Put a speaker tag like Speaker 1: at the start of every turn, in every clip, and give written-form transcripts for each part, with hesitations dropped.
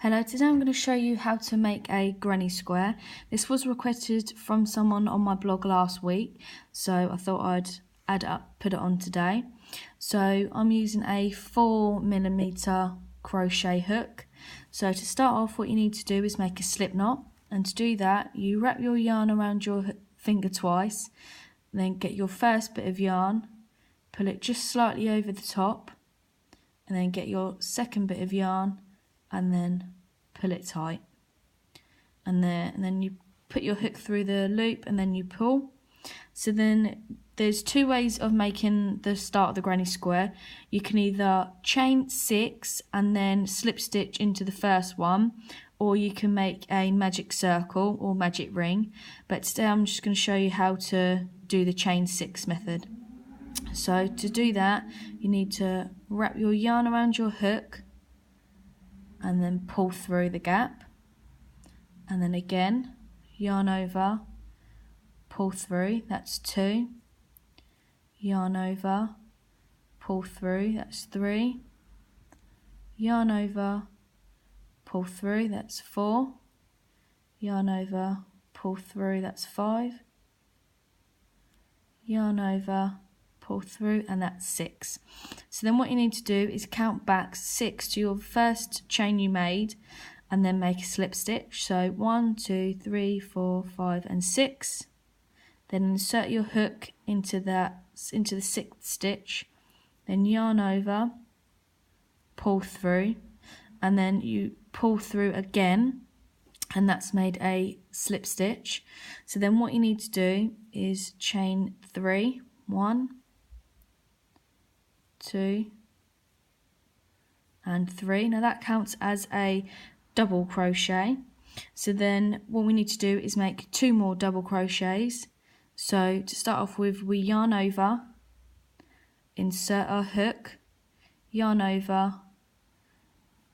Speaker 1: Hello, today I'm going to show you how to make a granny square. This was requested from someone on my blog last week, so I thought I'd put it on today. So I'm using a 4mm crochet hook. So to start off, what you need to do is make a slip knot, and to do that you wrap your yarn around your finger twice, then get your first bit of yarn, pull it just slightly over the top, and then get your second bit of yarn and then pull it tight, and then you put your hook through the loop and then you pull. So then there's two ways of making the start of the granny square. You can either chain 6 and then slip stitch into the first one, or you can make a magic circle or magic ring, but today I'm just going to show you how to do the chain 6 method. So to do that, you need to wrap your yarn around your hook and then pull through the gap, and then again yarn over, pull through, that's 2, yarn over, pull through, that's 3, yarn over, pull through, that's 4, yarn over, pull through, that's 5, yarn over, pull through, and that's 6. So then what you need to do is count back 6 to your first chain you made and then make a slip stitch. So 1, 2, 3, 4, 5 and 6. Then insert your hook into the 6th stitch, then yarn over, pull through, and then you pull through again, and that's made a slip stitch. So then what you need to do is chain 3, 1, 2 and 3. Now that counts as a double crochet. So then what we need to do is make 2 more double crochets. So to start off with, we yarn over, insert our hook, yarn over,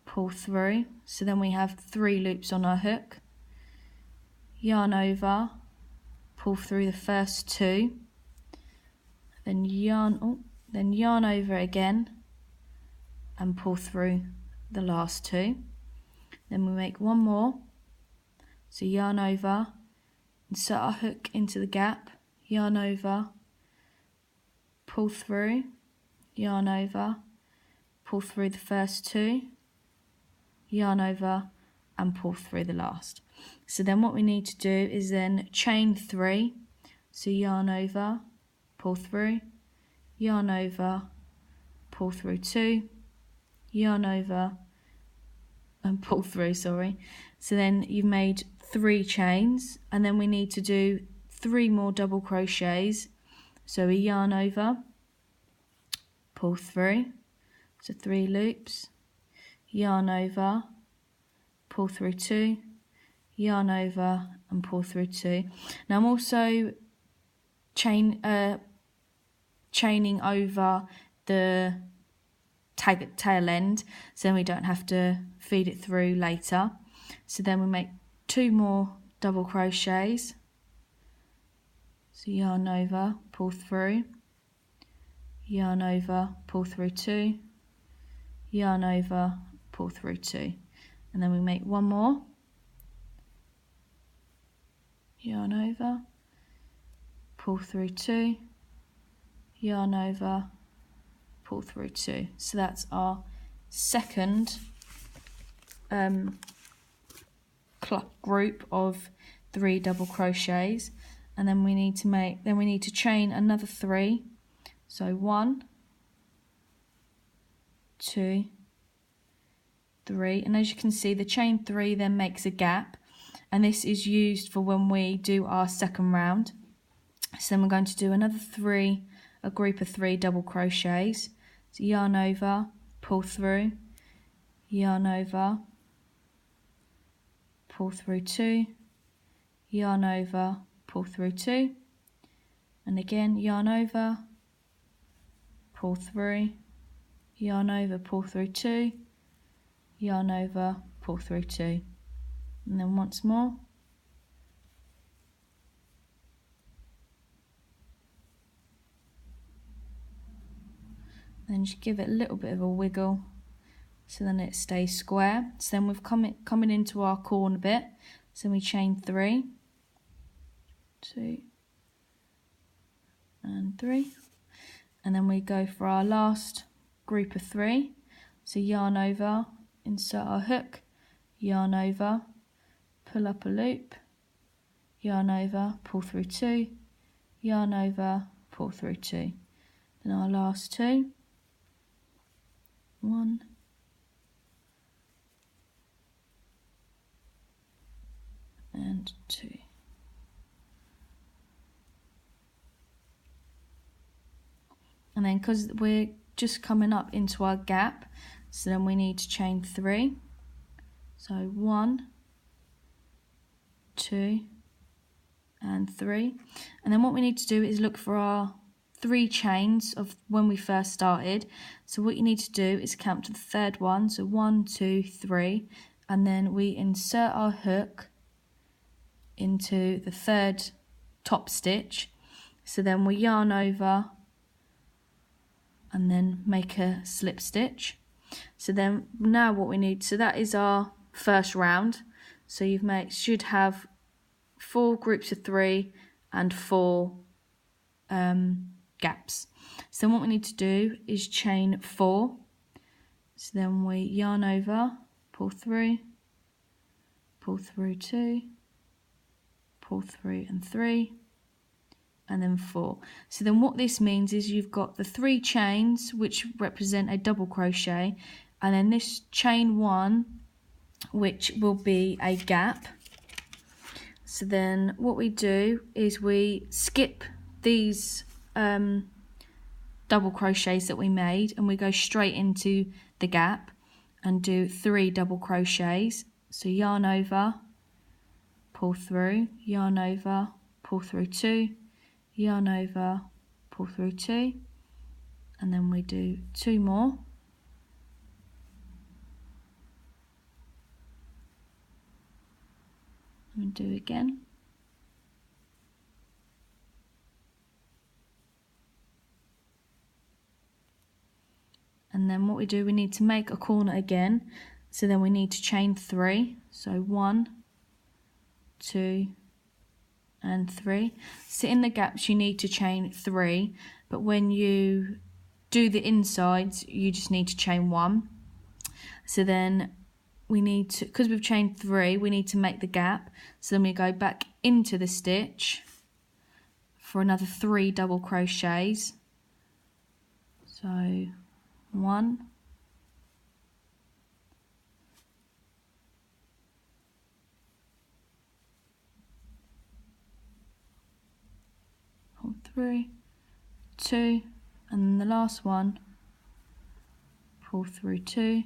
Speaker 1: pull through. So then we have 3 loops on our hook, yarn over, pull through the first 2, then yarn over again and pull through the last 2. Then we make 1 more, so yarn over, insert our hook into the gap, yarn over, pull through, yarn over, pull through the first 2, yarn over and pull through the last. So then what we need to do is then chain 3, so yarn over, pull through, yarn over, pull through 2, yarn over and pull through, So then you've made 3 chains, and then we need to do 3 more double crochets. So we yarn over, pull through, so 3 loops, yarn over, pull through 2, yarn over and pull through 2. Now I'm also chaining over the tail end, so then we don't have to feed it through later. So then we make 2 more double crochets, so yarn over, pull through, yarn over, pull through 2, yarn over, pull through 2, and then we make 1 more, yarn over, pull through 2, yarn over, pull through 2. So that's our second group of 3 double crochets, and then we need to chain another 3. So 1, 2, 3, and as you can see, the chain 3 then makes a gap, and this is used for when we do our second round. So then we're going to do a group of 3 double crochets. So yarn over, pull through, yarn over, pull through 2, yarn over, pull through 2, and again yarn over, pull through, yarn over, pull through 2, yarn over, pull through 2, and then once more. Then just give it a little bit of a wiggle so then it stays square. So then we've coming into our corner bit, so we chain 3, 2 and 3, and then we go for our last group of 3. So yarn over, insert our hook, yarn over, pull up a loop, yarn over, pull through 2, yarn over, pull through 2. Then our last 2, 1 and 2. And then because we're just coming up into our gap, so then we need to chain 3. So 1, 2 and 3. And then what we need to do is look for our 3 chains of when we first started. So what you need to do is count to the third one, so 1, 2, 3, and then we insert our hook into the third top stitch. So then we yarn over and then make a slip stitch. So then now what we need, so that is our first round. So should have 4 groups of 3 and 4 gaps. So then what we need to do is chain 4. So then we yarn over, pull through 2, pull through and 3, and then 4. So then what this means is you've got the 3 chains which represent a double crochet, and then this chain 1 which will be a gap. So then what we do is we skip these double crochets that we made and we go straight into the gap and do 3 double crochets. So yarn over, pull through, yarn over, pull through 2, yarn over, pull through 2, and then we do 2 more, and do again, and then what we do, we need to make a corner again, so then we need to chain 3, so 1, 2 and 3. So in the gaps you need to chain 3, but when you do the insides you just need to chain 1. So then we need to, because we've chained 3, we need to make the gap. So then we go back into the stitch for another 3 double crochets. So 1, 3, 2, and then the last one, pull through 2,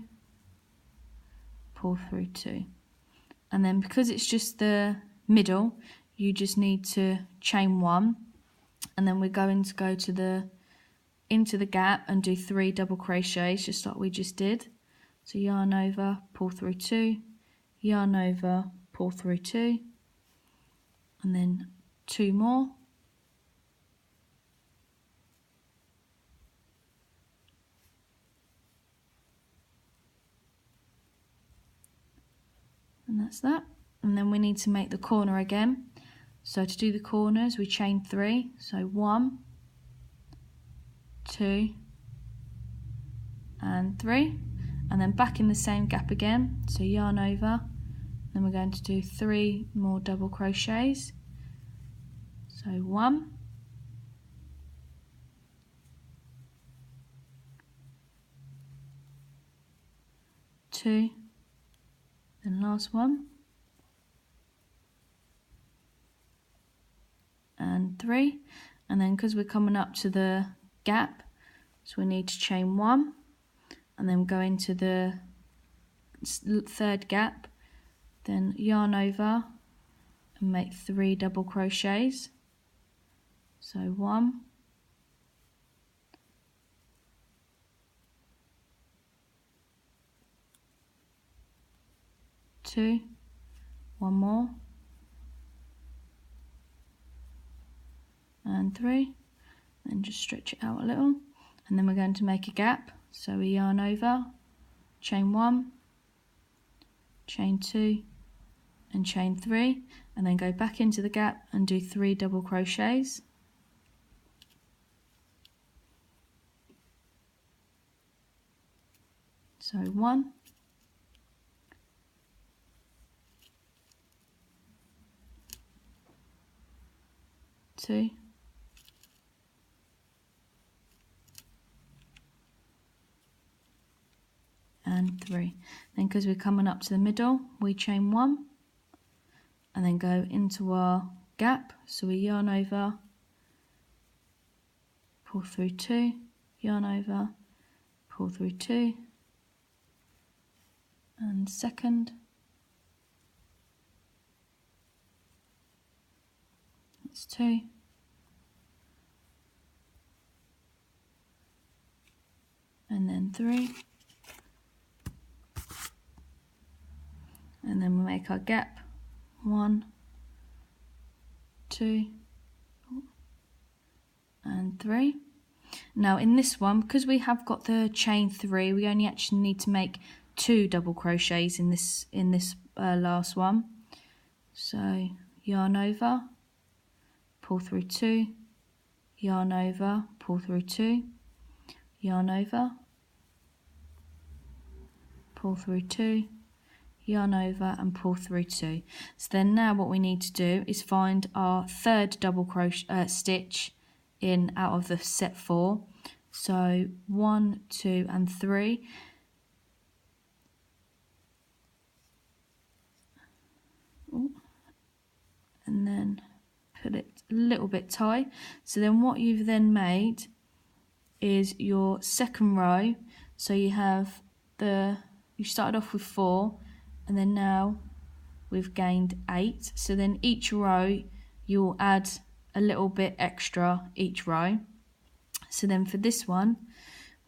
Speaker 1: pull through 2, and then because it's just the middle you just need to chain 1, and then we're going to go to into the gap and do 3 double crochets just like we just did. So yarn over, pull through 2, yarn over, pull through 2, and then 2 more, and that's that. And then we need to make the corner again. So to do the corners we chain 3, so 1, 2 and 3, and then back in the same gap again, so yarn over, then we're going to do 3 more double crochets, so 1, 2, then last one, and 3, and then because we're coming up to the gap, so we need to chain 1 and then go into the third gap, then yarn over and make 3 double crochets, so 1, 2, 1 more, and 3, and just stretch it out a little, and then we're going to make a gap, so we yarn over, chain 1, chain 2 and chain 3, and then go back into the gap and do 3 double crochets. So 1, 2, and 3. Then because we're coming up to the middle, we chain 1 and then go into our gap. So we yarn over, pull through 2, yarn over, pull through 2, and second, that's 2, and then 3, and then we make our gap 1, 2, and 3. Now in this one, because we have got the chain 3, we only actually need to make 2 double crochets in this last one. So yarn over, pull through 2, yarn over, pull through 2, yarn over, pull through 2, yarn over and pull through 2. So then now what we need to do is find our third double crochet stitch in out of the set 4. So 1, 2 and 3. And then put it a little bit tight. So then what you've then made is your second row. So you have you started off with 4 and then now we've gained 8. So then each row you'll add a little bit extra each row. So then for this one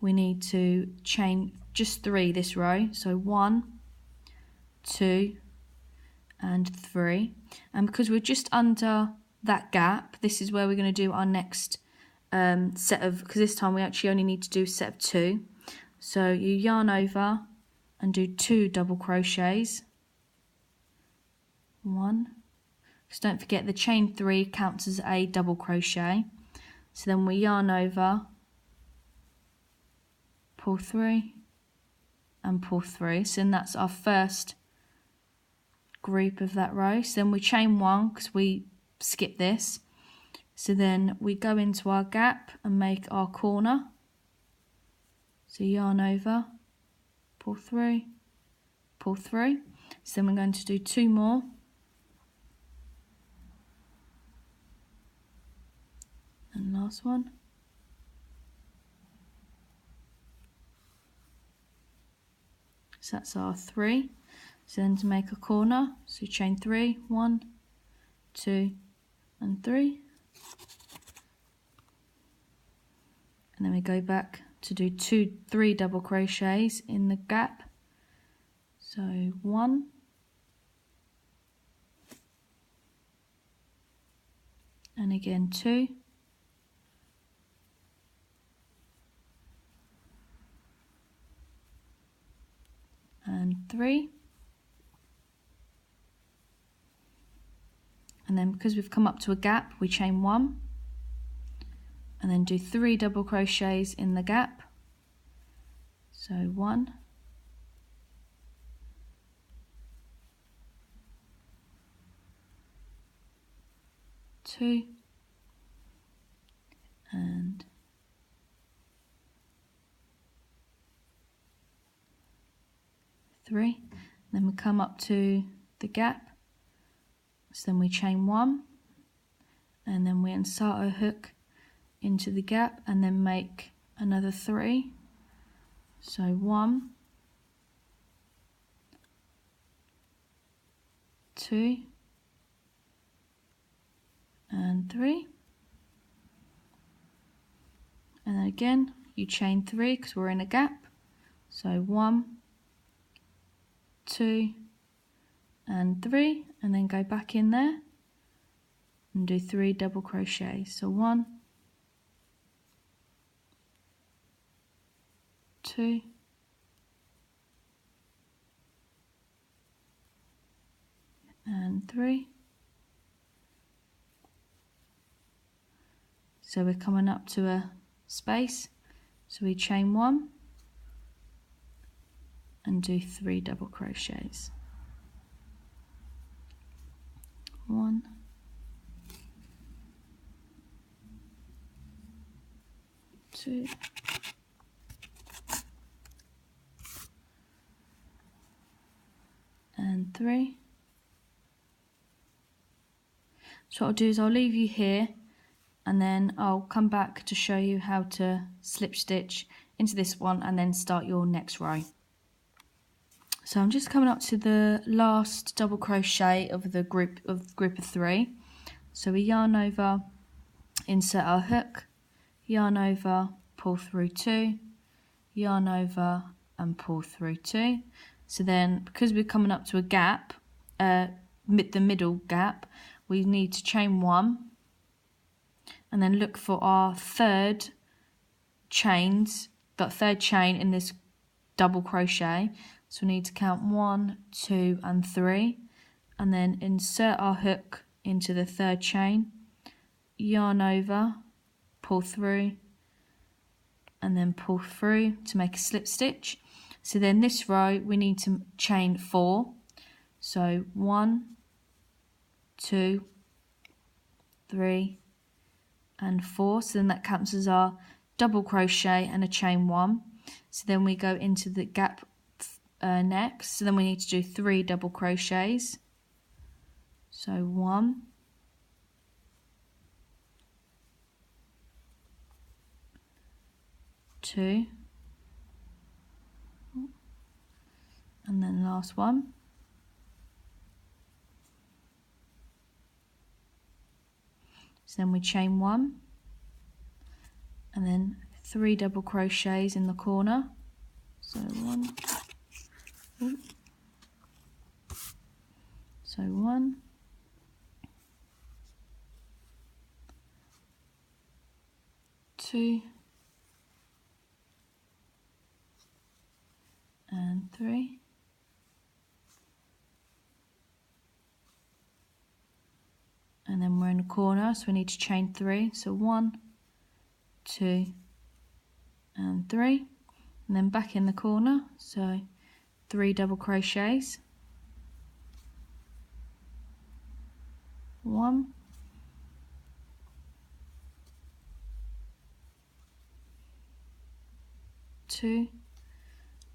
Speaker 1: we need to chain just 3 this row. So 1, 2 and 3, and because we're just under that gap, this is where we're going to do our next set of, because this time we actually only need to do a set of 2. So you yarn over and do 2 double crochets, 1, because don't forget the chain 3 counts as a double crochet. So then we yarn over, pull 3 and pull 3. So then that's our first group of that row. So then we chain 1 because we skip this. So then we go into our gap and make our corner. So yarn over, pull through, pull through. So then we're going to do 2 more. And last one. So that's our 3. So then to make a corner, so chain 3, 1, 2 and 3. And then we go back to do 3 double crochets in the gap. So 1, and again 2, and 3. And then because we've come up to a gap, we chain 1 and then do 3 double crochets in the gap. So 1, 2 and 3. Then we come up to the gap. So then we chain 1 and then we insert our hook into the gap and then make another 3. So 1, 2 and 3. And then again you chain 3 because we're in a gap. So 1, 2 and 3, and then go back in there and do 3 double crochets. So 1, 2 and 3. So we're coming up to a space, so we chain 1 and do 3 double crochets. 1, 2, and 3. So what I'll do is I'll leave you here, and then I'll come back to show you how to slip stitch into this one and then start your next row. So I'm just coming up to the last double crochet of the group of 3. So we yarn over, insert our hook, yarn over, pull through 2, yarn over and pull through 2. So then, because we're coming up to a gap, the middle gap, we need to chain 1 and then look for our third chains, that third chain in this double crochet. So we need to count 1, 2 and 3, and then insert our hook into the third chain, yarn over, pull through, and then pull through to make a slip stitch. So then this row we need to chain 4. So 1, 2, 3 and 4. So then that counts as our double crochet and a chain 1. So then we go into the gap next. So then we need to do 3 double crochets. So 1, 2, and then last one. So then we chain 1 and then 3 double crochets in the corner. So 1, so 1, 2 and 3, and then we're in a corner, so we need to chain 3. So 1, 2 and 3, and then back in the corner, so 3 double crochets, 1, 2,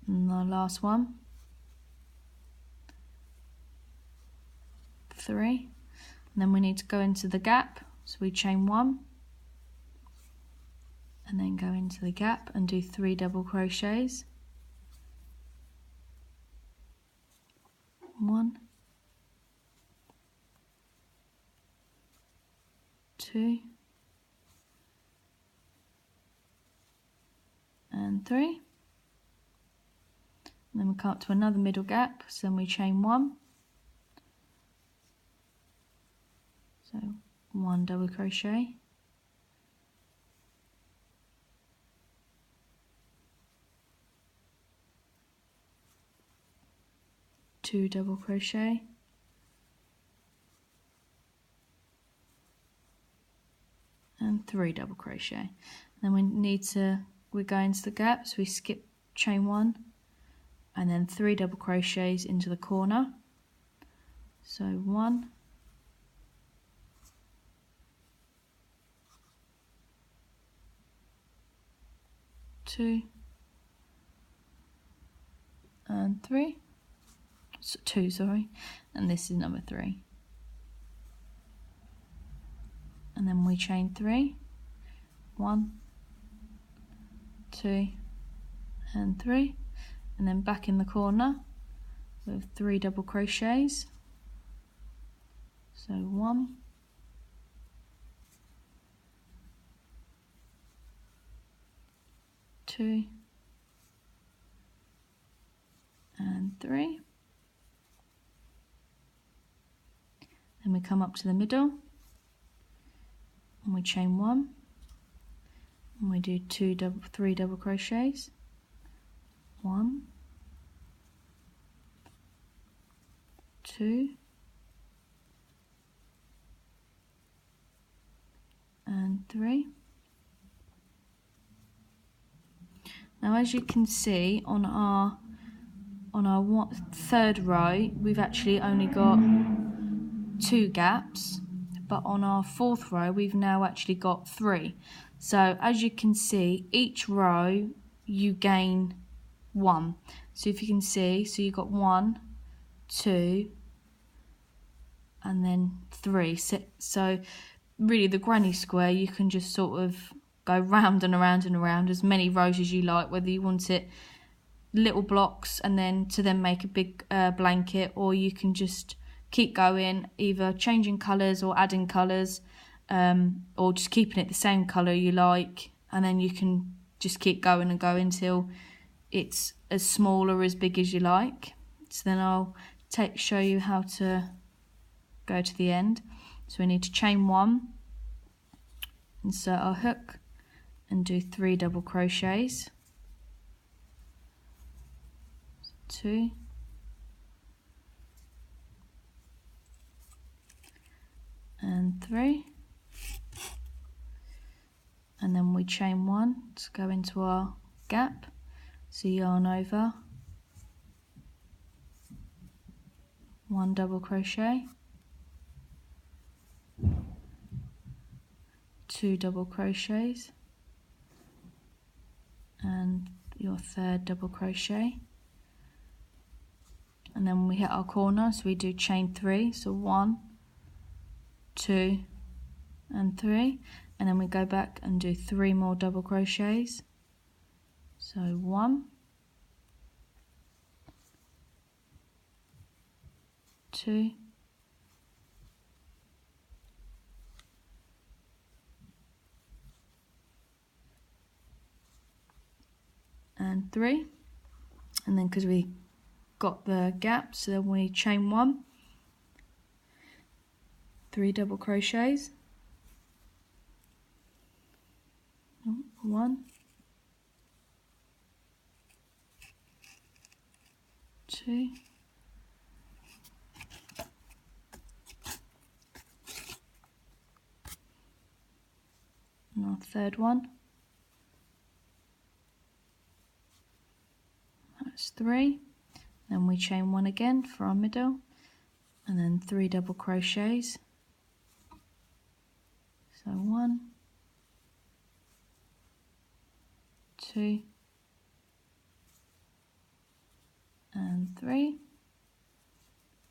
Speaker 1: and the last one, 3, and then we need to go into the gap, so we chain 1 and then go into the gap and do 3 double crochets, 1, 2 and 3, and then we come up to another middle gap, so then we chain 1, so 1 double crochet, 2 double crochet, and 3 double crochet. Then we go into the gap, so we skip chain 1 and then 3 double crochets into the corner. So 1, 2 and 3. So 2, sorry, and this is number 3. And then we chain 3, 1, 2 and 3, and then back in the corner with 3 double crochets. So 1, 2 and 3. Then we come up to the middle and we chain 1 and we do 3 double crochets, 1, 2 Now as you can see on our third row, we've actually only got 2 gaps, but on our fourth row we've now actually got 3. So as you can see, each row you gain 1. So if you can see, so you've got 1, 2, and then 3. So really the granny square, you can just sort of go round and around and around as many rows as you like, whether you want it little blocks and then make a big blanket, or you can just keep going, either changing colours or adding colours, or just keeping it the same colour you like, and then you can just keep going and go until it's as small or as big as you like. So then I'll show you how to go to the end. So we need to chain 1, insert our hook and do 3 double crochets, 2, and 3, and then we chain 1 to go into our gap, so yarn over, 1 double crochet, 2 double crochets, and your 3rd double crochet, and then we hit our corner, so we do chain 3, so 1, 2 and 3, and then we go back and do 3 more double crochets, so 1, 2, and 3, and then because we got the gap, so then we chain 1, 3 double crochets, 1, 2, and our 3rd one, that's 3, then we chain 1 again for our middle, and then 3 double crochets, so 1, 2, and 3, and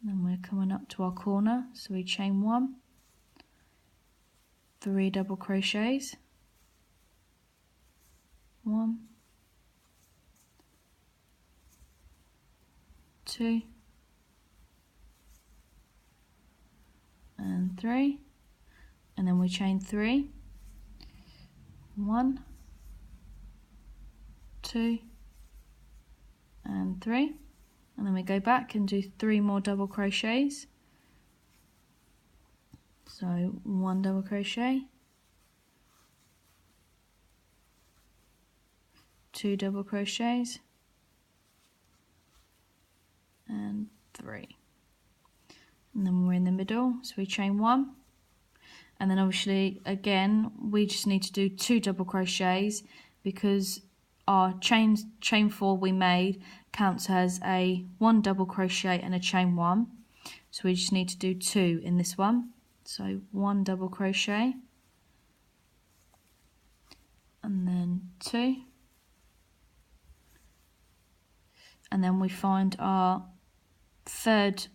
Speaker 1: then we're coming up to our corner, so we chain 1, 3 double crochets, 1, 2, and 3, and then we chain 3, 1, 2, and 3, and then we go back and do 3 more double crochets, so 1 double crochet, 2 double crochets, and 3, and then we're in the middle, so we chain 1, and then obviously again we just need to do 2 double crochets because our chain 4 we made counts as a 1 double crochet and a chain 1, so we just need to do 2 in this one, so 1 double crochet and then 2, and then we find our 3rd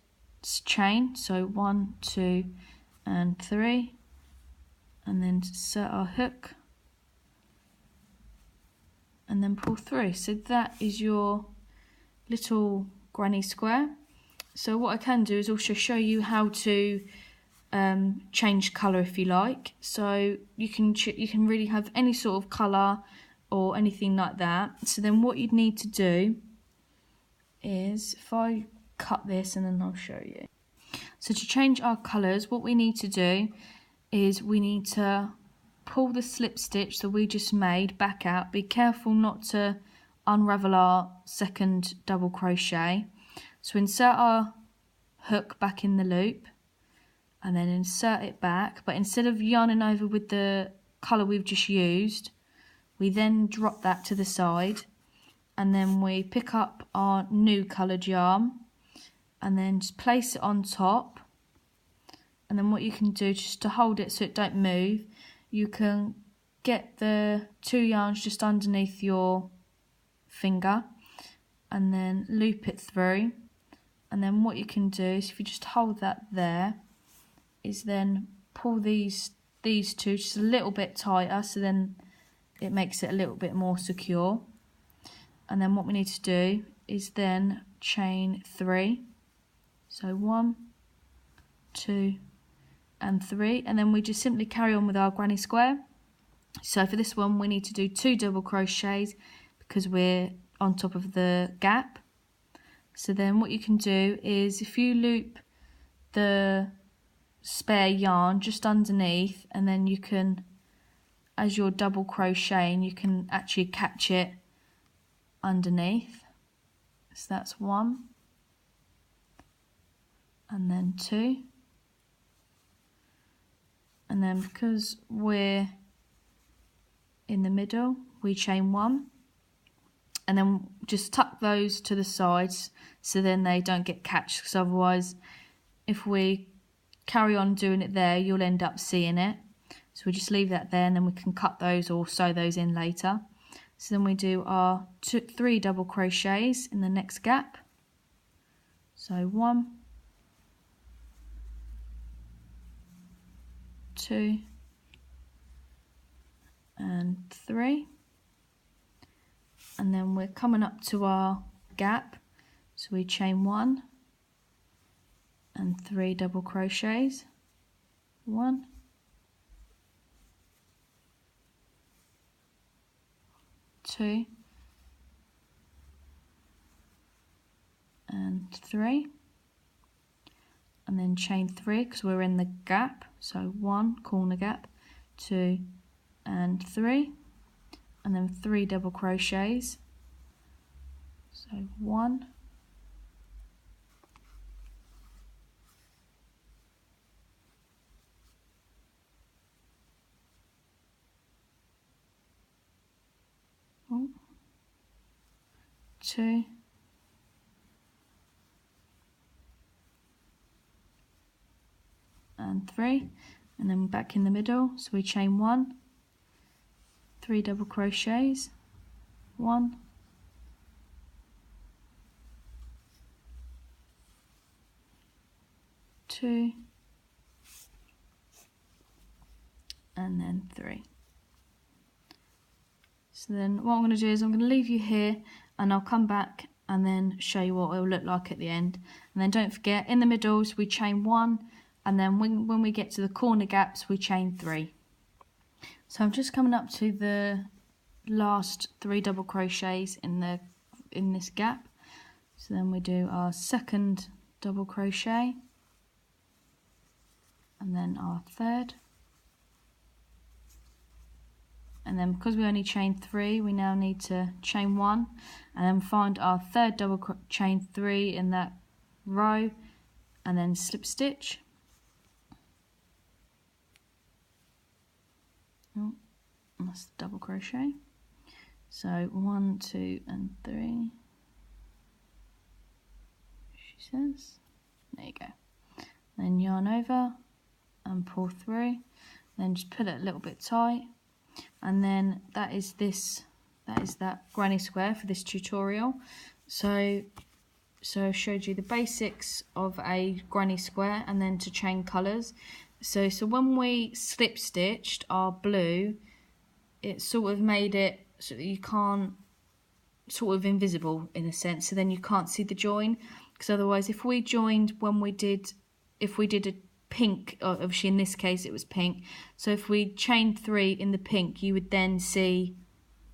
Speaker 1: chain, so 1, 2 and 3, and then insert our hook and then pull through. So that is your little granny square. So what I can do is also show you how to change colour if you like. So you can really have any sort of colour or anything like that. So then what you'd need to do is, if I cut this and then I'll show you. So to change our colours, what we need to do is we need to pull the slip stitch that we just made back out. Be careful not to unravel our 2nd double crochet. So insert our hook back in the loop and then insert it back, but instead of yarning over with the colour we've just used, we then drop that to the side and then we pick up our new coloured yarn and then just place it on top. And then what you can do, just to hold it so it don't move, you can get the 2 yarns just underneath your finger and then loop it through. And then what you can do is, if you just hold that there, is then pull these two just a little bit tighter, so then it makes it a little bit more secure. And then what we need to do is then chain 3. So 1, 2 and 3, and then we just simply carry on with our granny square. So for this one we need to do 2 double crochets because we're on top of the gap. So then what you can do is, if you loop the spare yarn just underneath, and then you can, as you're double crocheting, you can actually catch it underneath. So that's 1 and then 2, and then because we're in the middle we chain 1, and then just tuck those to the sides so then they don't get catched, because otherwise if we carry on doing it there you'll end up seeing it. So we just leave that there, and then we can cut those or sew those in later. So then we do our 3 double crochets in the next gap. So 1, 2 and 3, and then we're coming up to our gap, so we chain 1 and 3 double crochets, 1, 2 and 3, and then chain 3 because we're in the gap, so 1 corner gap, 2 and 3, and then 3 double crochets, so 1, 2 and 3, and then back in the middle, so we chain 1, 3 double crochets, 1, 2 and then 3. So then what I'm going to do is I'm going to leave you here, and I'll come back and then show you what it will look like at the end. And then don't forget, in the middles we chain 1, and then when we get to the corner gaps we chain 3. So I'm just coming up to the last 3 double crochets in this gap. So then we do our second double crochet, and then our third, and then because we only chained 3 we now need to chain 1 and then find our third double chain 3 in that row, and then slip stitch. Oh, that's the double crochet. So 1, 2 and 3, she says. There you go. Then yarn over and pull through, then just pull it a little bit tight, and then that is that granny square for this tutorial. So I showed you the basics of a granny square and then to chain colours. So when we slip stitched our blue, it sort of made it so that you can't, sort of invisible in a sense, so then you can't see the join, because otherwise if we joined if we did a pink, obviously in this case it was pink, so if we chained 3 in the pink you would then see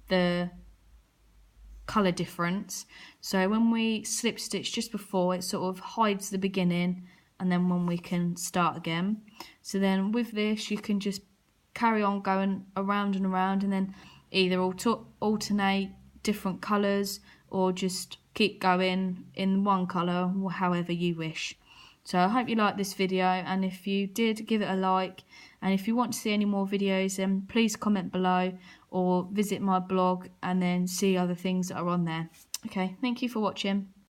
Speaker 1: the colour difference. So when we slip stitch just before, it sort of hides the beginning, and then when we can start again. So then with this you can just carry on going around and around, and then either alternate different colours or just keep going in one colour, however you wish. So I hope you liked this video, and if you did, give it a like, and if you want to see any more videos, then please comment below or visit my blog and then see other things that are on there. Okay, thank you for watching.